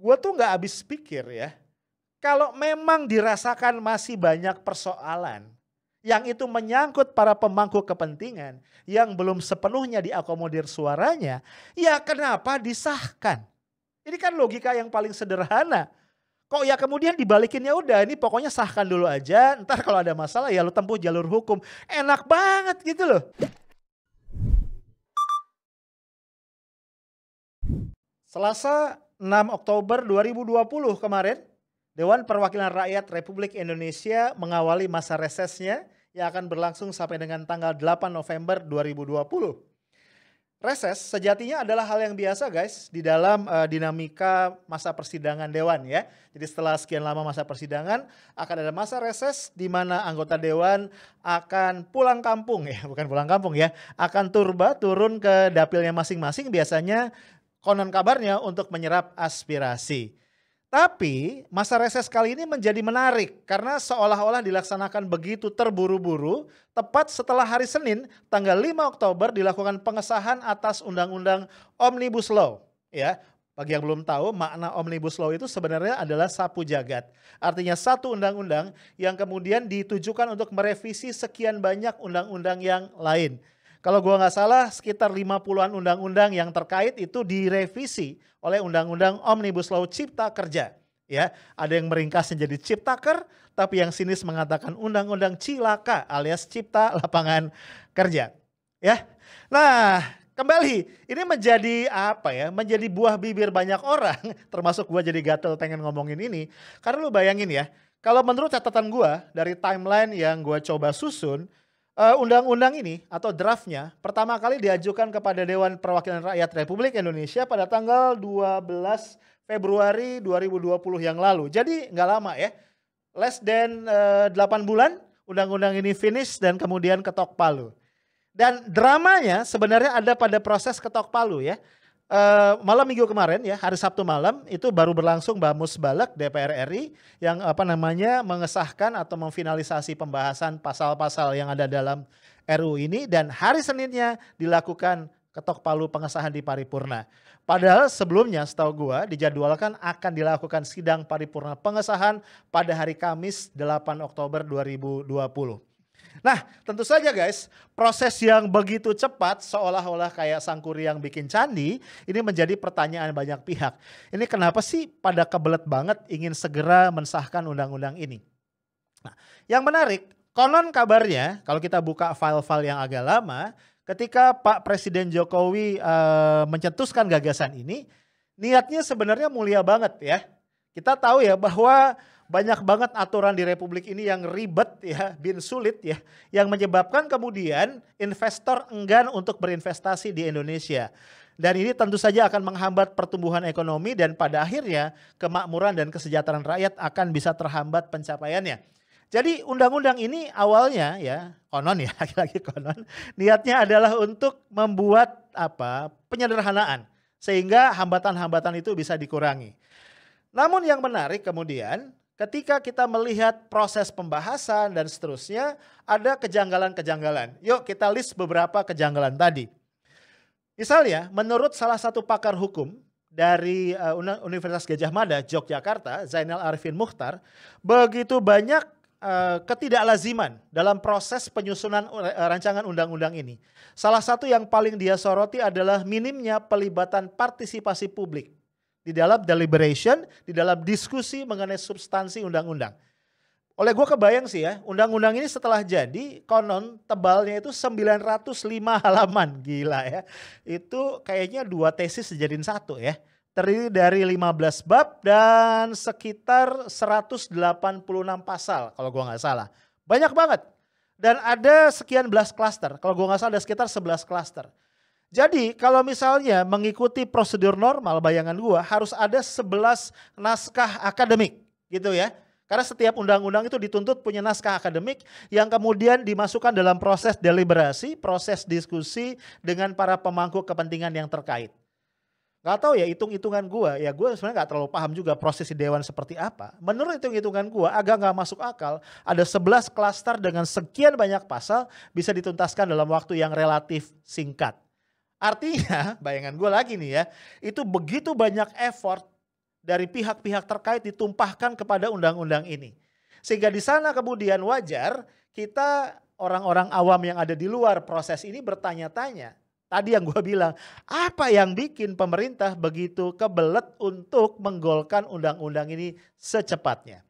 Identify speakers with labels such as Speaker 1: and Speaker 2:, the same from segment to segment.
Speaker 1: Gue tuh nggak habis pikir ya, kalau memang dirasakan masih banyak persoalan yang itu menyangkut para pemangku kepentingan yang belum sepenuhnya diakomodir suaranya, ya kenapa disahkan? Ini kan logika yang paling sederhana. Kok ya kemudian dibalikin, ya udah ini pokoknya sahkan dulu aja, ntar kalau ada masalah ya lu tempuh jalur hukum. Enak banget gitu loh. Selasa 6 Oktober 2020 kemarin, Dewan Perwakilan Rakyat Republik Indonesia mengawali masa resesnya yang akan berlangsung sampai dengan tanggal 8 November 2020. Reses sejatinya adalah hal yang biasa guys di dalam dinamika masa persidangan Dewan ya. Jadi setelah sekian lama masa persidangan akan ada masa reses di mana anggota Dewan akan pulang kampung ya, bukan pulang kampung ya, akan turun ke dapilnya masing-masing biasanya konon kabarnya untuk menyerap aspirasi. Tapi masa reses kali ini menjadi menarik karena seolah-olah dilaksanakan begitu terburu-buru. Tepat setelah hari Senin tanggal 5 Oktober dilakukan pengesahan atas Undang-Undang Omnibus Law. Ya, bagi yang belum tahu makna Omnibus Law itu sebenarnya adalah sapu jagat. Artinya satu undang-undang yang kemudian ditujukan untuk merevisi sekian banyak undang-undang yang lain. Kalau gua nggak salah sekitar 50-an undang-undang yang terkait itu direvisi oleh Undang-Undang Omnibus Law Cipta Kerja. Ya, ada yang meringkasnya jadi Ciptaker, tapi yang sinis mengatakan Undang-Undang Cilaka alias Cipta Lapangan Kerja. Ya, nah kembali ini menjadi apa ya? Menjadi buah bibir banyak orang, termasuk gua jadi gatel pengen ngomongin ini. Karena lu bayangin ya, kalau menurut catatan gua dari timeline yang gua coba susun. Undang-undang ini atau draftnya pertama kali diajukan kepada Dewan Perwakilan Rakyat Republik Indonesia pada tanggal 12 Februari 2020 yang lalu. Jadi nggak lama ya, less than 8 bulan undang-undang ini finish dan kemudian ketok palu. Dan dramanya sebenarnya ada pada proses ketok palu ya. Malam minggu kemarin ya, hari Sabtu malam itu baru berlangsung Bamus Balek DPR RI yang mengesahkan atau memfinalisasi pembahasan pasal-pasal yang ada dalam RUU ini, dan hari Seninnya dilakukan ketok palu pengesahan di paripurna. Padahal sebelumnya setahu gua dijadwalkan akan dilakukan sidang paripurna pengesahan pada hari Kamis 8 Oktober 2020. Nah tentu saja guys, proses yang begitu cepat seolah-olah kayak sangkuri yang bikin candi, ini menjadi pertanyaan banyak pihak. Ini kenapa sih pada kebelet banget ingin segera mensahkan undang-undang ini? Nah, yang menarik, konon kabarnya kalau kita buka file-file yang agak lama, ketika Pak Presiden Jokowi mencetuskan gagasan ini, niatnya sebenarnya mulia banget ya. Kita tahu ya bahwa banyak banget aturan di Republik ini yang ribet ya, bin sulit ya, yang menyebabkan kemudian investor enggan untuk berinvestasi di Indonesia. Dan ini tentu saja akan menghambat pertumbuhan ekonomi dan pada akhirnya kemakmuran dan kesejahteraan rakyat akan bisa terhambat pencapaiannya. Jadi undang-undang ini awalnya ya, konon ya, lagi-lagi konon, niatnya adalah untuk membuat penyederhanaan sehingga hambatan-hambatan itu bisa dikurangi. Namun yang menarik kemudian ketika kita melihat proses pembahasan dan seterusnya, ada kejanggalan-kejanggalan. Yuk kita list beberapa kejanggalan tadi. Misalnya, menurut salah satu pakar hukum dari Universitas Gadjah Mada, Yogyakarta, Zainal Arifin Muchtar, begitu banyak ketidaklaziman dalam proses penyusunan rancangan undang-undang ini. Salah satu yang paling dia soroti adalah minimnya pelibatan partisipasi publik di dalam deliberation, di dalam diskusi mengenai substansi undang-undang. Oleh gue kebayang sih ya, undang-undang ini setelah jadi konon tebalnya itu 905 halaman, gila ya. Itu kayaknya 2 tesis dijadiin satu ya. Terdiri dari 15 bab dan sekitar 186 pasal kalau gue nggak salah. Banyak banget. Dan ada sekian belas klaster, kalau gue nggak salah ada sekitar 11 klaster. Jadi kalau misalnya mengikuti prosedur normal, bayangan gua harus ada 11 naskah akademik gitu ya. Karena setiap undang-undang itu dituntut punya naskah akademik yang kemudian dimasukkan dalam proses deliberasi, proses diskusi dengan para pemangku kepentingan yang terkait. Gak tahu ya hitung-hitungan gua, ya gua sebenarnya gak terlalu paham juga proses di Dewan seperti apa. Menurut hitung-hitungan gua agak gak masuk akal, ada 11 klaster dengan sekian banyak pasal bisa dituntaskan dalam waktu yang relatif singkat. Artinya, bayangan gue lagi nih ya, itu begitu banyak effort dari pihak-pihak terkait ditumpahkan kepada undang-undang ini. Sehingga di sana kemudian wajar kita orang-orang awam yang ada di luar proses ini bertanya-tanya. Tadi yang gue bilang, apa yang bikin pemerintah begitu kebelet untuk menggolkan undang-undang ini secepatnya?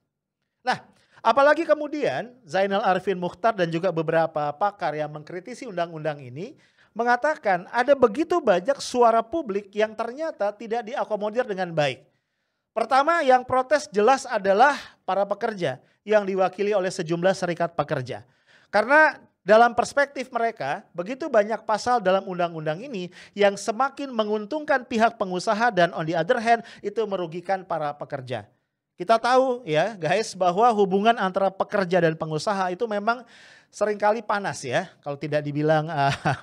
Speaker 1: Nah, apalagi kemudian Zainal Arifin Mokhtar dan juga beberapa pakar yang mengkritisi undang-undang ini mengatakan ada begitu banyak suara publik yang ternyata tidak diakomodir dengan baik. Pertama yang protes jelas adalah para pekerja yang diwakili oleh sejumlah serikat pekerja. Karena dalam perspektif mereka, begitu banyak pasal dalam undang-undang ini yang semakin menguntungkan pihak pengusaha dan on the other hand itu merugikan para pekerja. Kita tahu ya guys bahwa hubungan antara pekerja dan pengusaha itu memang seringkali panas ya. Kalau tidak dibilang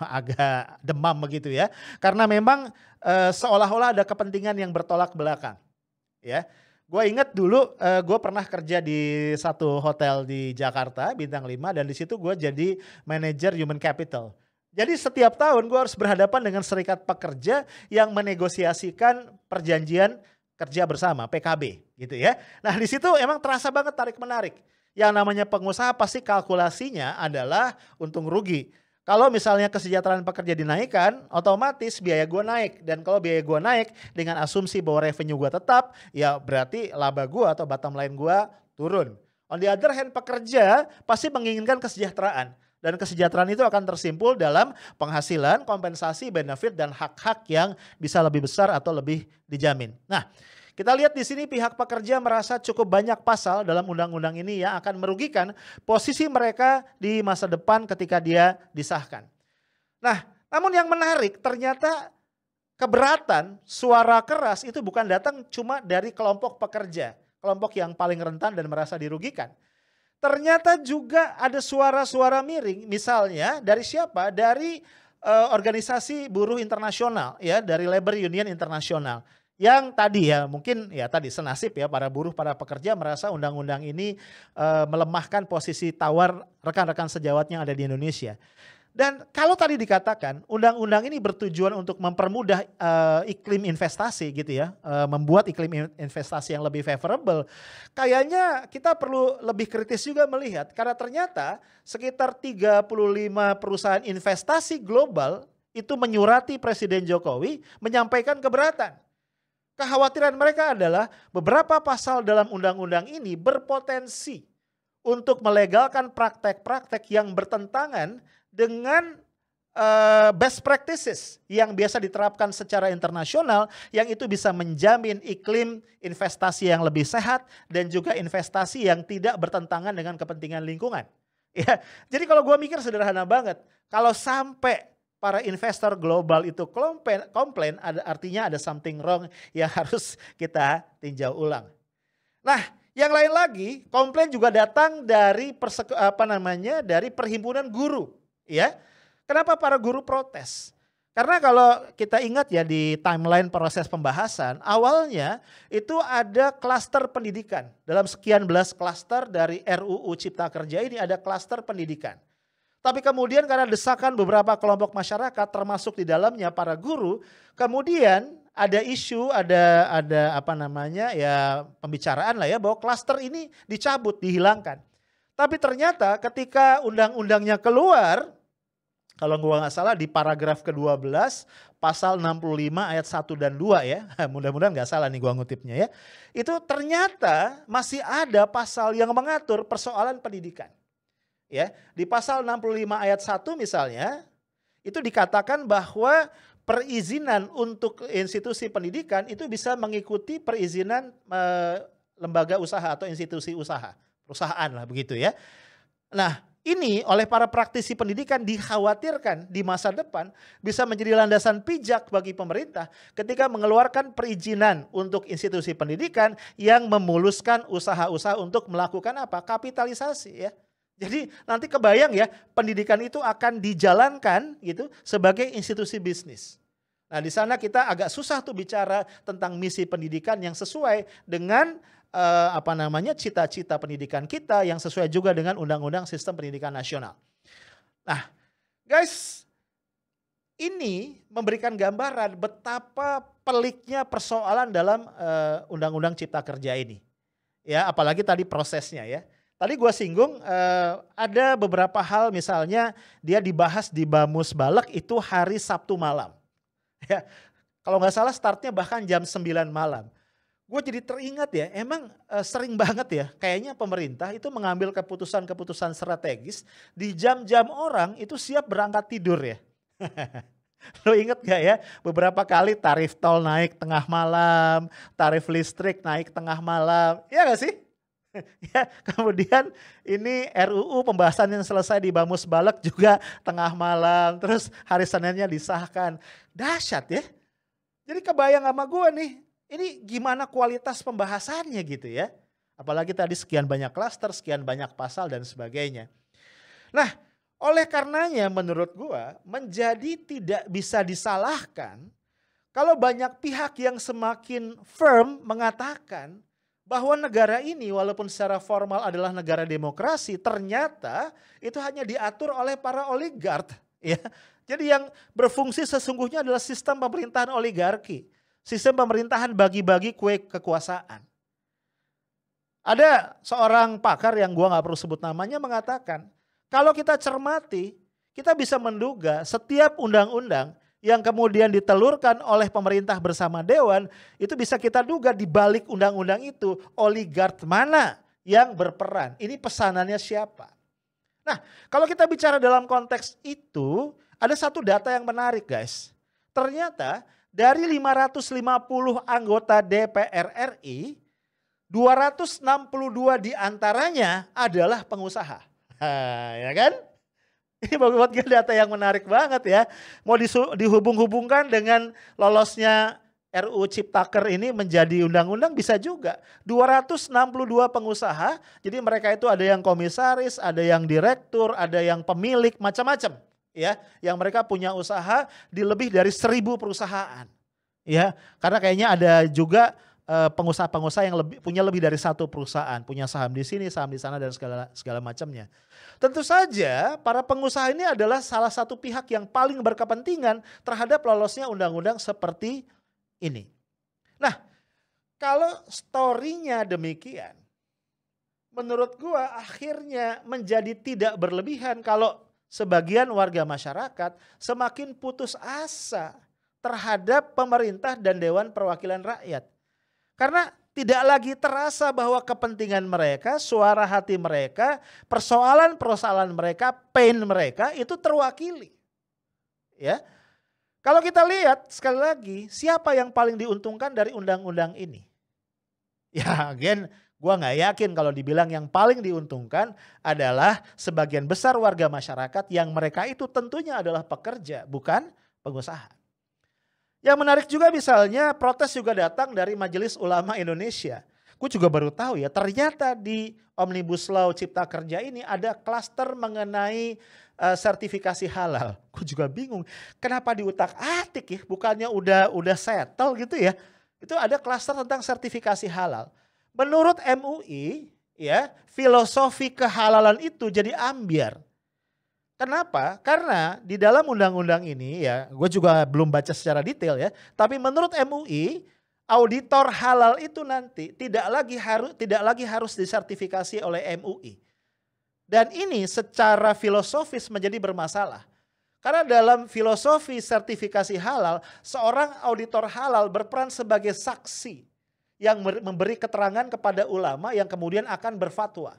Speaker 1: agak demam begitu ya. Karena memang seolah-olah ada kepentingan yang bertolak belakang. Ya, gue ingat dulu gue pernah kerja di satu hotel di Jakarta bintang 5 dan di situ gue jadi manajer human capital. Jadi setiap tahun gue harus berhadapan dengan serikat pekerja yang menegosiasikan perjanjian kerja bersama PKB gitu ya. Nah di situ emang terasa banget tarik menarik. Yang namanya pengusaha pasti kalkulasinya adalah untung rugi. Kalau misalnya kesejahteraan pekerja dinaikkan, otomatis biaya gue naik. Dan kalau biaya gue naik dengan asumsi bahwa revenue gue tetap, ya berarti laba gue atau bottom line gue turun. On the other hand, pekerja pasti menginginkan kesejahteraan. Dan kesejahteraan itu akan tersimpul dalam penghasilan, kompensasi, benefit, dan hak-hak yang bisa lebih besar atau lebih dijamin. Nah, kita lihat di sini pihak pekerja merasa cukup banyak pasal dalam undang-undang ini yang akan merugikan posisi mereka di masa depan ketika dia disahkan. Nah, namun yang menarik ternyata keberatan suara keras itu bukan datang cuma dari kelompok pekerja, kelompok yang paling rentan dan merasa dirugikan. Ternyata juga ada suara-suara miring, misalnya dari siapa? Dari organisasi buruh internasional ya, dari Labor Union Internasional. Yang tadi ya mungkin ya tadi senasib ya para buruh, para pekerja merasa undang-undang ini melemahkan posisi tawar rekan-rekan sejawat yang ada di Indonesia. Dan kalau tadi dikatakan undang-undang ini bertujuan untuk mempermudah iklim investasi gitu ya, membuat iklim investasi yang lebih favorable, kayaknya kita perlu lebih kritis juga melihat karena ternyata sekitar 35 perusahaan investasi global itu menyurati Presiden Jokowi menyampaikan keberatan. Kekhawatiran mereka adalah beberapa pasal dalam undang-undang ini berpotensi untuk melegalkan praktek-praktek yang bertentangan dengan best practices yang biasa diterapkan secara internasional yang itu bisa menjamin iklim investasi yang lebih sehat dan juga investasi yang tidak bertentangan dengan kepentingan lingkungan. Ya, jadi kalau gue mikir sederhana banget, kalau sampai para investor global itu komplain artinya ada something wrong yang harus kita tinjau ulang. Nah, yang lain lagi komplain juga datang dari dari perhimpunan guru, ya. Kenapa para guru protes? Karena kalau kita ingat ya di timeline proses pembahasan, awalnya itu ada klaster pendidikan. Dalam sekian belas klaster dari RUU Cipta Kerja ini ada klaster pendidikan. Tapi kemudian karena desakan beberapa kelompok masyarakat termasuk di dalamnya para guru, kemudian ada isu, ada pembicaraan lah ya bahwa klaster ini dicabut, dihilangkan. Tapi ternyata ketika undang-undangnya keluar, kalau gua nggak salah di paragraf ke-12 pasal 65 ayat 1 dan 2 ya, mudah-mudahan nggak salah nih gua ngutipnya ya. Itu ternyata masih ada pasal yang mengatur persoalan pendidikan. Ya, di pasal 65 ayat 1 misalnya, itu dikatakan bahwa perizinan untuk institusi pendidikan itu bisa mengikuti perizinan lembaga usaha atau institusi usaha, perusahaan lah begitu ya. Nah, ini oleh para praktisi pendidikan dikhawatirkan di masa depan bisa menjadi landasan pijak bagi pemerintah ketika mengeluarkan perizinan untuk institusi pendidikan yang memuluskan usaha-usaha untuk melakukan apa? Kapitalisasi ya. Jadi nanti kebayang ya pendidikan itu akan dijalankan gitu sebagai institusi bisnis. Nah di sana kita agak susah tuh bicara tentang misi pendidikan yang sesuai dengan cita-cita pendidikan kita yang sesuai juga dengan Undang-Undang Sistem Pendidikan Nasional. Nah, guys, ini memberikan gambaran betapa peliknya persoalan dalam Undang-Undang Cipta Kerja ini. Ya, apalagi tadi prosesnya ya. Tadi gue singgung ada beberapa hal, misalnya dia dibahas di Bamus Balek itu hari Sabtu malam. Ya, kalau nggak salah startnya bahkan jam 9 malam. Gue jadi teringat ya, emang sering banget ya kayaknya pemerintah itu mengambil keputusan-keputusan strategis di jam-jam orang itu siap berangkat tidur ya. Lo inget gak ya, beberapa kali tarif tol naik tengah malam, tarif listrik naik tengah malam, ya gak sih? Ya, kemudian ini RUU pembahasan yang selesai di Bamus Balek juga tengah malam, terus hari Seninnya disahkan. Dahsyat ya. Jadi kebayang sama gue nih, ini gimana kualitas pembahasannya gitu ya. Apalagi tadi sekian banyak klaster, sekian banyak pasal dan sebagainya. Nah, oleh karenanya menurut gua menjadi tidak bisa disalahkan kalau banyak pihak yang semakin firm mengatakan bahwa negara ini walaupun secara formal adalah negara demokrasi, ternyata itu hanya diatur oleh para oligark ya. Jadi yang berfungsi sesungguhnya adalah sistem pemerintahan oligarki, sistem pemerintahan bagi-bagi kue kekuasaan. Ada seorang pakar yang gua nggak perlu sebut namanya mengatakan, kalau kita cermati, kita bisa menduga setiap undang-undang yang kemudian ditelurkan oleh pemerintah bersama dewan, itu bisa kita duga di balik undang-undang itu oligark mana yang berperan. Ini pesanannya siapa? Nah, kalau kita bicara dalam konteks itu, ada satu data yang menarik guys. Ternyata dari 550 anggota DPR RI, 262 diantaranya adalah pengusaha. Ya kan? Ini buat data yang menarik banget ya. Mau dihubung-hubungkan dengan lolosnya RUU Ciptaker ini menjadi undang-undang bisa juga. 262 pengusaha, jadi mereka itu ada yang komisaris, ada yang direktur, ada yang pemilik, macam-macam. Ya, yang mereka punya usaha di lebih dari 1.000 perusahaan. Ya, karena kayaknya ada juga pengusaha-pengusaha yang punya lebih dari satu perusahaan, punya saham di sini, saham di sana dan segala macamnya. Tentu saja para pengusaha ini adalah salah satu pihak yang paling berkepentingan terhadap lolosnya undang-undang seperti ini. Nah, kalau story-nya demikian, menurut gua akhirnya menjadi tidak berlebihan kalau sebagian warga masyarakat semakin putus asa terhadap pemerintah dan Dewan Perwakilan Rakyat. Karena tidak lagi terasa bahwa kepentingan mereka, suara hati mereka, persoalan-persoalan mereka, pain mereka itu terwakili. Ya. Kalau kita lihat sekali lagi, siapa yang paling diuntungkan dari undang-undang ini? Ya, again, gua nggak yakin kalau dibilang yang paling diuntungkan adalah sebagian besar warga masyarakat yang mereka itu tentunya adalah pekerja, bukan pengusaha. Yang menarik juga misalnya protes juga datang dari Majelis Ulama Indonesia. Gue juga baru tahu ya, ternyata di Omnibus Law Cipta Kerja ini ada klaster mengenai sertifikasi halal. Gue juga bingung, kenapa diutak-atik ya, bukannya udah settle gitu ya. Itu ada klaster tentang sertifikasi halal. Menurut MUI ya, filosofi kehalalan itu jadi ambiar. Kenapa? Karena di dalam undang-undang ini ya, gue juga belum baca secara detail ya, tapi menurut MUI auditor halal itu nanti tidak lagi harus disertifikasi oleh MUI. Dan ini secara filosofis menjadi bermasalah. Karena dalam filosofi sertifikasi halal, seorang auditor halal berperan sebagai saksi yang memberi keterangan kepada ulama yang kemudian akan berfatwa.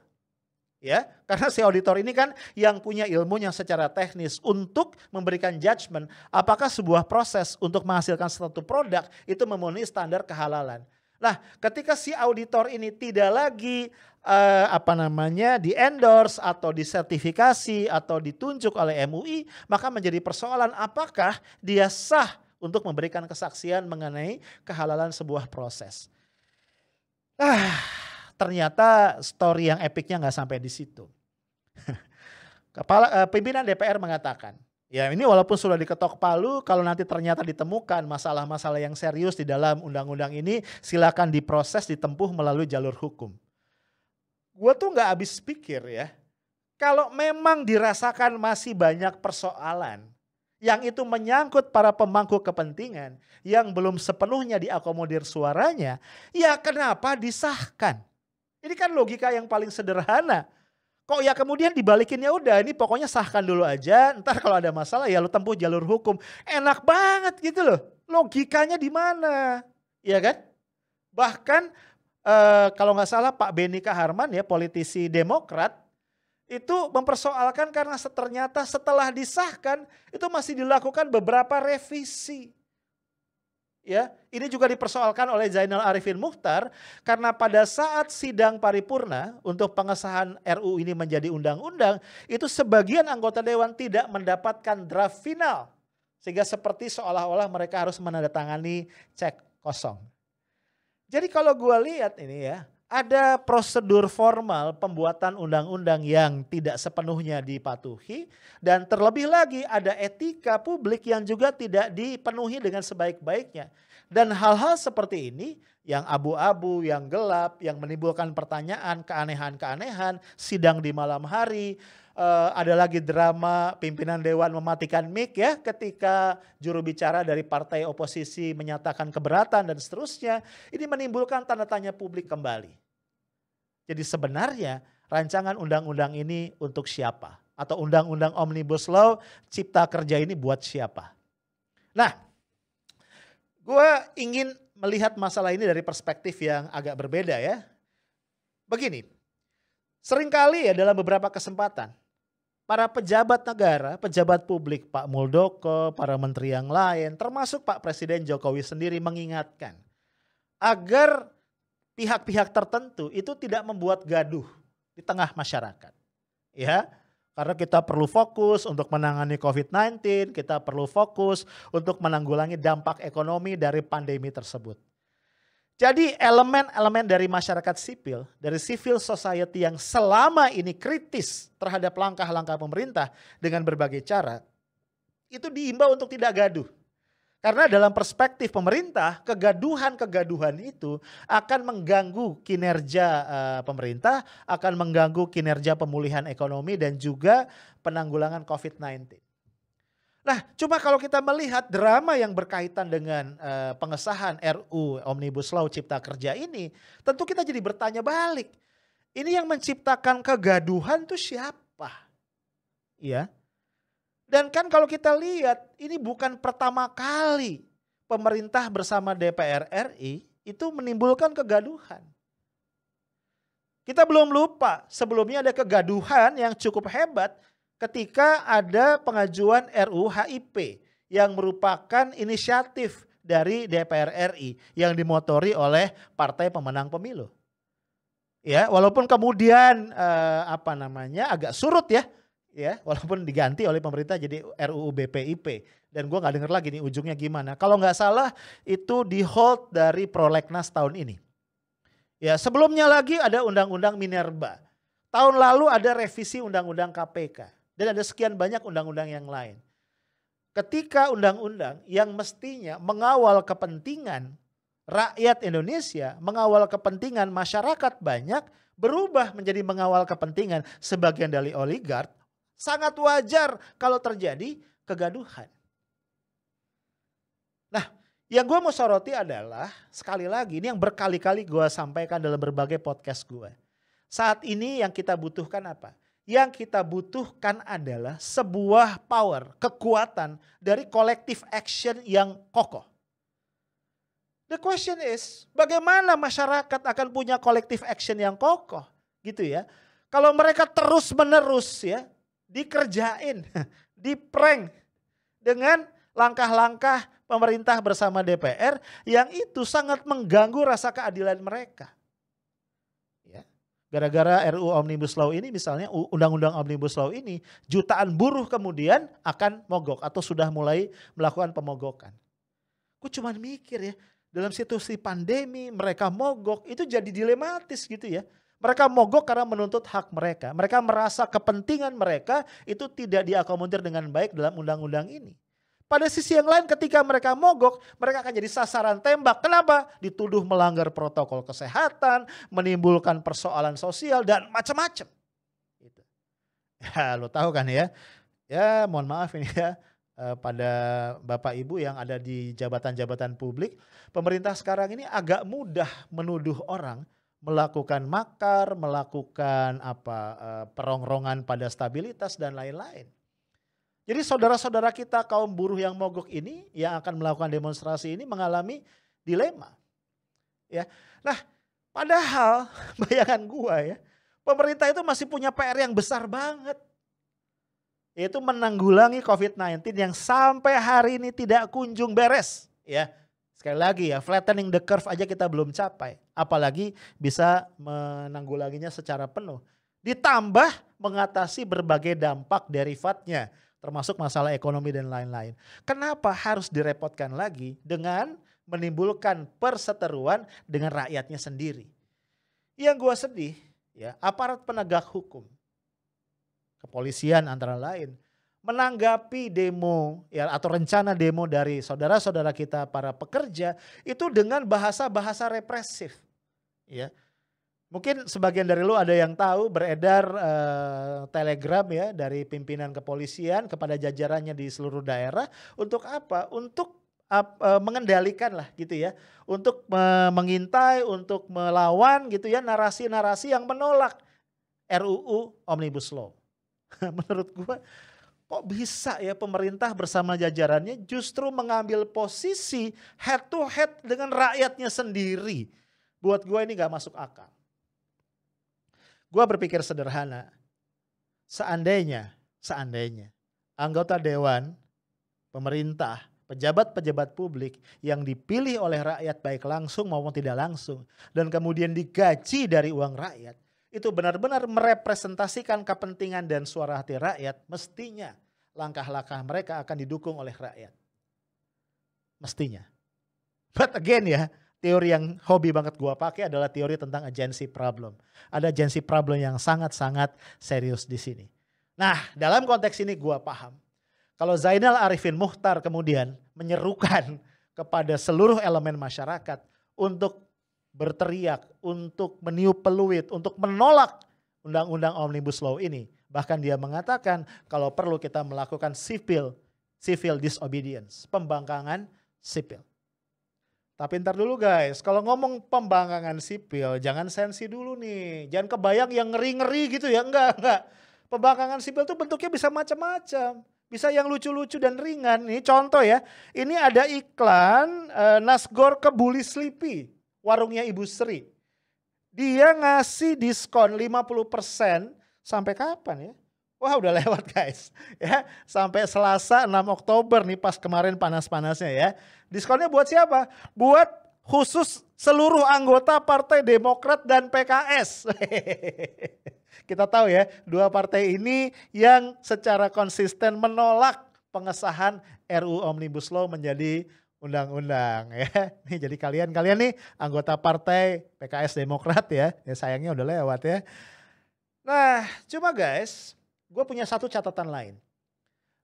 Speaker 1: Ya, karena si auditor ini kan yang punya ilmunya secara teknis untuk memberikan judgement apakah sebuah proses untuk menghasilkan suatu produk itu memenuhi standar kehalalan. Nah, ketika si auditor ini tidak lagi di endorse atau disertifikasi atau ditunjuk oleh MUI, maka menjadi persoalan apakah dia sah untuk memberikan kesaksian mengenai kehalalan sebuah proses. Ternyata story yang epicnya nggak sampai di situ. Pimpinan DPR mengatakan, ya ini walaupun sudah diketok palu, kalau nanti ternyata ditemukan masalah-masalah yang serius di dalam undang-undang ini, silakan diproses, ditempuh melalui jalur hukum. Gue tuh nggak habis pikir ya, kalau memang dirasakan masih banyak persoalan yang itu menyangkut para pemangku kepentingan yang belum sepenuhnya diakomodir suaranya, ya kenapa disahkan? Ini kan logika yang paling sederhana. Kok ya kemudian dibalikin, ya udah ini pokoknya sahkan dulu aja, ntar kalau ada masalah ya lu tempuh jalur hukum. Enak banget gitu loh. Logikanya di mana? Iya kan? Bahkan kalau nggak salah Pak Benny Kaharman ya, politisi Demokrat, itu mempersoalkan karena ternyata setelah disahkan itu masih dilakukan beberapa revisi. Ya, ini juga dipersoalkan oleh Zainal Arifin Muchtar karena pada saat sidang paripurna untuk pengesahan RUU ini menjadi undang-undang, itu sebagian anggota dewan tidak mendapatkan draft final. Sehingga seperti seolah-olah mereka harus menandatangani cek kosong. Jadi kalau gue lihat ini ya, ada prosedur formal pembuatan undang-undang yang tidak sepenuhnya dipatuhi, dan terlebih lagi ada etika publik yang juga tidak dipenuhi dengan sebaik-baiknya. Dan hal-hal seperti ini yang abu-abu, yang gelap, yang menimbulkan pertanyaan, keanehan-keanehan, sidang di malam hari, ada lagi drama pimpinan dewan mematikan mic ya ketika juru bicara dari partai oposisi menyatakan keberatan dan seterusnya. Ini menimbulkan tanda tanya publik kembali. Jadi sebenarnya rancangan undang-undang ini untuk siapa? Atau undang-undang Omnibus Law Cipta Kerja ini buat siapa? Nah, gue ingin melihat masalah ini dari perspektif yang agak berbeda ya. Begini, seringkali ya dalam beberapa kesempatan, para pejabat negara, pejabat publik, Pak Muldoko, para menteri yang lain, termasuk Pak Presiden Jokowi sendiri mengingatkan agar pihak-pihak tertentu itu tidak membuat gaduh di tengah masyarakat. Ya, karena kita perlu fokus untuk menangani COVID-19, kita perlu fokus untuk menanggulangi dampak ekonomi dari pandemi tersebut. Jadi elemen-elemen dari masyarakat sipil, dari civil society yang selama ini kritis terhadap langkah-langkah pemerintah dengan berbagai cara, itu diimbau untuk tidak gaduh. Karena dalam perspektif pemerintah, kegaduhan-kegaduhan itu akan mengganggu kinerja pemerintah, akan mengganggu kinerja pemulihan ekonomi dan juga penanggulangan COVID-19. Nah, cuma kalau kita melihat drama yang berkaitan dengan pengesahan RUU Omnibus Law Cipta Kerja ini, tentu kita jadi bertanya balik. Ini yang menciptakan kegaduhan tuh siapa? Ya. Dan kan kalau kita lihat, ini bukan pertama kali pemerintah bersama DPR RI itu menimbulkan kegaduhan. Kita belum lupa sebelumnya ada kegaduhan yang cukup hebat ketika ada pengajuan RUU HIP yang merupakan inisiatif dari DPR RI yang dimotori oleh partai pemenang pemilu. Ya, walaupun kemudian agak surut ya, walaupun diganti oleh pemerintah jadi RUU BPIP dan gue nggak dengar lagi nih ujungnya gimana. Kalau nggak salah itu di hold dari Prolegnas tahun ini. Ya, sebelumnya lagi ada Undang-Undang Minerba. Tahun lalu ada revisi Undang-Undang KPK. Dan ada sekian banyak undang-undang yang lain. Ketika undang-undang yang mestinya mengawal kepentingan rakyat Indonesia, mengawal kepentingan masyarakat banyak, berubah menjadi mengawal kepentingan sebagian dari oligark, sangat wajar kalau terjadi kegaduhan. Nah, yang gue mau soroti adalah, sekali lagi, ini yang berkali-kali gue sampaikan dalam berbagai podcast gue. Saat ini yang kita butuhkan apa? Yang kita butuhkan adalah sebuah power, kekuatan dari collective action yang kokoh. The question is, bagaimana masyarakat akan punya collective action yang kokoh, gitu ya? Kalau mereka terus-menerus ya dikerjain, diprank dengan langkah-langkah pemerintah bersama DPR yang itu sangat mengganggu rasa keadilan mereka. Gara-gara RUU Omnibus Law ini misalnya, Undang-Undang Omnibus Law ini, jutaan buruh kemudian akan mogok atau sudah mulai melakukan pemogokan. Gue cuma mikir ya, dalam situasi pandemi mereka mogok itu jadi dilematis gitu ya. Mereka mogok karena menuntut hak mereka. Mereka merasa kepentingan mereka itu tidak diakomodir dengan baik dalam undang-undang ini. Pada sisi yang lain ketika mereka mogok, mereka akan jadi sasaran tembak. Kenapa? Dituduh melanggar protokol kesehatan, menimbulkan persoalan sosial dan macam-macam. Ya lo tahu kan ya. Ya mohon maaf ini ya. pada Bapak Ibu yang ada di jabatan-jabatan publik, pemerintah sekarang ini agak mudah menuduh orang melakukan makar, melakukan perongrongan pada stabilitas dan lain-lain. Jadi saudara-saudara kita kaum buruh yang mogok ini yang akan melakukan demonstrasi ini mengalami dilema. Ya. Nah, padahal bayangan gua ya, pemerintah itu masih punya PR yang besar banget. Yaitu menanggulangi COVID-19 yang sampai hari ini tidak kunjung beres. Ya, sekali lagi ya, flattening the curve aja kita belum capai. Apalagi bisa menanggulanginya secara penuh. Ditambah mengatasi berbagai dampak derivatnya, termasuk masalah ekonomi dan lain-lain. Kenapa harus direpotkan lagi dengan menimbulkan perseteruan dengan rakyatnya sendiri? Yang gua sedih ya, aparat penegak hukum, kepolisian antara lain, menanggapi demo ya atau rencana demo dari saudara-saudara kita para pekerja itu dengan bahasa-bahasa represif. Ya. Mungkin sebagian dari lu ada yang tahu beredar telegram ya dari pimpinan kepolisian kepada jajarannya di seluruh daerah untuk apa? Untuk mengendalikan lah gitu ya, untuk mengintai, untuk melawan gitu ya narasi-narasi yang menolak RUU Omnibus Law. Menurut gua kok bisa ya pemerintah bersama jajarannya justru mengambil posisi head to head dengan rakyatnya sendiri. Buat gua ini gak masuk akal. Gua berpikir sederhana, seandainya anggota dewan, pemerintah, pejabat-pejabat publik yang dipilih oleh rakyat baik langsung maupun tidak langsung dan kemudian digaji dari uang rakyat, itu benar-benar merepresentasikan kepentingan dan suara hati rakyat, mestinya langkah-langkah mereka akan didukung oleh rakyat. Mestinya. But again ya, teori yang hobi banget gua pakai adalah teori tentang agency problem. Ada agency problem yang sangat-sangat serius di sini. Nah, dalam konteks ini gua paham. Kalau Zainal Arifin Muchtar kemudian menyerukan kepada seluruh elemen masyarakat untuk berteriak, untuk meniup peluit, untuk menolak undang-undang Omnibus Law ini. Bahkan dia mengatakan kalau perlu kita melakukan civil disobedience, pembangkangan sipil. Tapi ntar dulu guys, kalau ngomong pembangkangan sipil jangan sensi dulu nih. Jangan kebayang yang ngeri-ngeri gitu ya, enggak. Pembangkangan sipil tuh bentuknya bisa macam-macam. Bisa yang lucu-lucu dan ringan. Nih contoh ya, ini ada iklan Nasgor Kebuli Sleepy, warungnya Ibu Sri. Dia ngasih diskon 50% sampai kapan ya? Wah udah lewat guys. Ya, sampai Selasa 6 Oktober nih pas kemarin panas-panasnya ya. Diskonnya buat siapa? Buat khusus seluruh anggota Partai Demokrat dan PKS. Kita tahu ya, dua partai ini yang secara konsisten menolak pengesahan RUU Omnibus Law menjadi undang-undang ya. Nih jadi kalian nih anggota partai PKS Demokrat ya. Ya sayangnya udah lewat ya. Nah, cuma guys, gue punya satu catatan lain.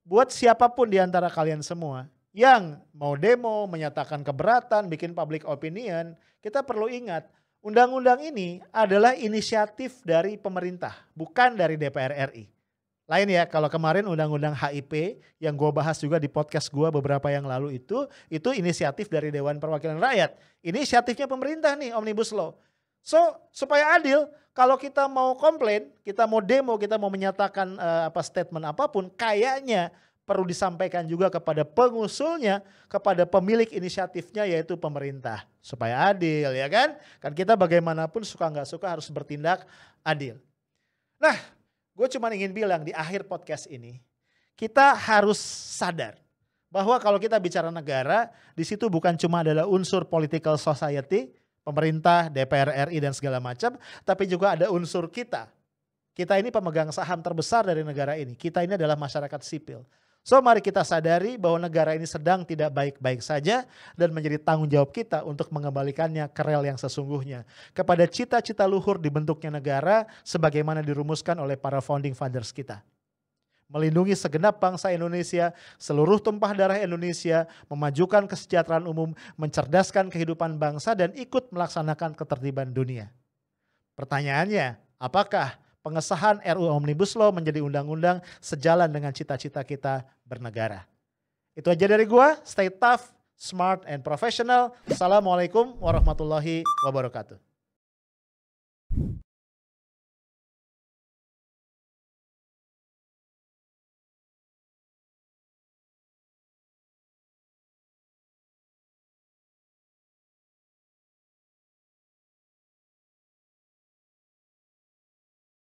Speaker 1: Buat siapapun di antara kalian semua yang mau demo, menyatakan keberatan, bikin public opinion, kita perlu ingat undang-undang ini adalah inisiatif dari pemerintah, bukan dari DPR RI. Lain ya, kalau kemarin undang-undang HIP yang gue bahas juga di podcast gue beberapa yang lalu itu inisiatif dari Dewan Perwakilan Rakyat. Inisiatifnya pemerintah nih, Omnibus Law. So, supaya adil, kalau kita mau komplain, kita mau demo, kita mau menyatakan statement apapun, kayaknya perlu disampaikan juga kepada pengusulnya, kepada pemilik inisiatifnya yaitu pemerintah. Supaya adil ya kan? Kan kita bagaimanapun suka nggak suka harus bertindak adil. Nah, gue cuma ingin bilang di akhir podcast ini, kita harus sadar bahwa kalau kita bicara negara, di situ bukan cuma adalah unsur political society, pemerintah, DPR RI dan segala macam, tapi juga ada unsur kita. Kita ini pemegang saham terbesar dari negara ini. Kita ini adalah masyarakat sipil. So mari kita sadari bahwa negara ini sedang tidak baik-baik saja dan menjadi tanggung jawab kita untuk mengembalikannya ke rel yang sesungguhnya. Kepada cita-cita luhur dibentuknya negara sebagaimana dirumuskan oleh para founding fathers kita. Melindungi segenap bangsa Indonesia, seluruh tumpah darah Indonesia, memajukan kesejahteraan umum, mencerdaskan kehidupan bangsa dan ikut melaksanakan ketertiban dunia. Pertanyaannya, apakah pengesahan RUU Omnibus Law menjadi undang-undang sejalan dengan cita-cita kita bernegara? Itu aja dari gua, stay tough, smart, and professional. Assalamualaikum warahmatullahi wabarakatuh.